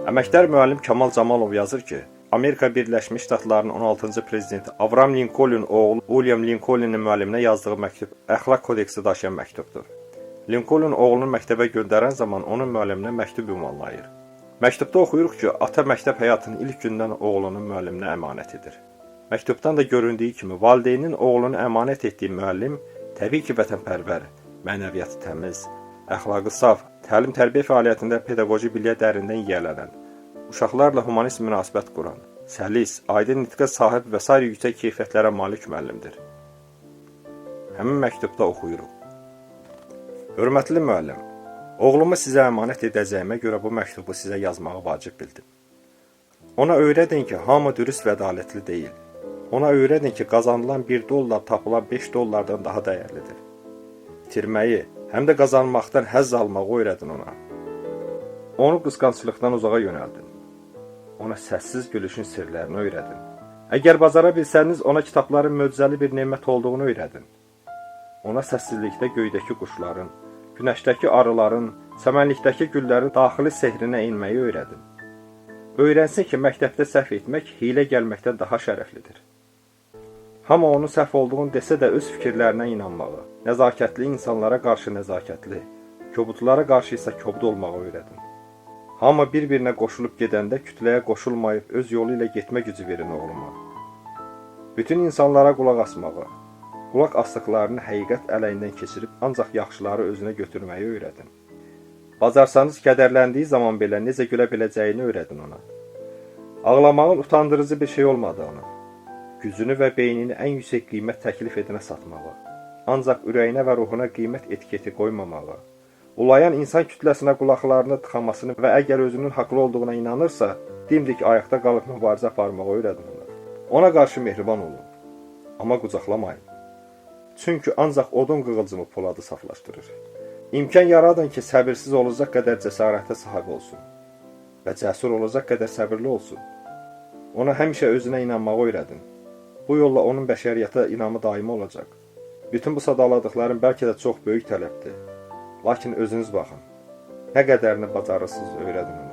Əməkdar müəllim Kamal Camalov yazır ki, Amerika Birləşmiş Ştatlarının 16-cı prezidenti Abraham Lincoln oğlu William Lincoln'ın müəlliminə yazdığı məktub əxlaq kodeksi daşıyan məktubdur. Lincoln oğlunu məktəbə göndərən zaman onun müəlliminə məktub ünvanlayır. Məktubda oxuyuruq ki, ata məktəb həyatının ilk gündən oğlunun müəlliminə əmanət edir. Məktubdan da göründüyü kimi, valideynin oğlunu əmanət etdiyi müəllim təbii ki, vətənpərvər, mənəviyyatı təmiz, əxlaqı saf, təlim-tərbiyə fəaliyyətində pedaqoji biliyə dərindən yiyələnən, uşaqlarla humanist münasibət quran, səlis, aydın nitqə sahib və sair yüksək keyfiyyətlərə malik müəllimdir. Həmin məktubda oxuyuruq. Hörmətli müəllim, oğlumu sizə əmanət edəcəyimə görə bu məktubu sizə yazmağı vacib bildim. Ona öyrədin ki, hamı dürüst və ədalətli deyil. Ona öyrədin ki, qazanılan $1 tapılan $5 daha dəyərlidir. İtirməyi, həm də qazanmaqdan həzz almağı öyrədin ona. Onu qısqanclıqdan uzağa yönəldin. Ona səssiz gülüşün sirlərini öyrədin. Əgər bacara bilsəniz, ona kitabların möcüzəli bir nemət olduğunu öyrədin. Ona səssizlikdə göydəki quşların, günəşdəki arıların, səmənlikdəki güllərin daxili sehrinə inməyi öyrədin. Öyrənsin ki, məktəbdə səhv etmək hilə gəlməkdən daha şərəflidir. Hamı onun səhv olduğunu desə də öz fikirlərinə inanmağı, nəzakətli insanlara qarşı nəzakətli, kobudlara qarşı isə kobud olmağı öyrədin. Hamı bir-birinə qoşulub gedəndə kütləyə qoşulmayıb öz yolu ilə getmə gücü verin oğluma. Bütün insanlara qulaq asmağı, qulaq asdıqlarını həqiqət ələyindən keçirib ancaq yaxşıları özünə götürməyi öyrədin. Bacarsanız kədərləndiyi zaman belə necə gülə biləcəyini öyrədin ona. Ağlamağın utandırıcı bir şey olmadığını, gücünü və beynini ən yüksək qiymət təklif edinə satmağı, ancaq ürəyinə və ruhuna qiymət etiketi qoymamağı, ulayan insan kütləsinə qulaqlarını tıxamasını və əgər özünün haqlı olduğuna inanırsa, dimdik ayaqda qalıb mübarizə aparmağı öyrədin ona. Ona qarşı mehriban olun, amma qucaqlamayın. Çünki ancaq odun qığılcımı poladı saflaşdırır. İmkan yaradın ki, səbirsiz olacaq qədər cəsarətə sahib olsun və cəsur olacaq qədər səbirli olsun. Ona həmişə özünə inanmağı öyrədin. Bu yolla onun bəşəriyyətə inamı daimi olacaq. Bütün bu sadaladıqlarım bəlkə də çox böyük tələbdir. Lakin özünüz baxın. Nə qədərini bacarırsınız öyrədin.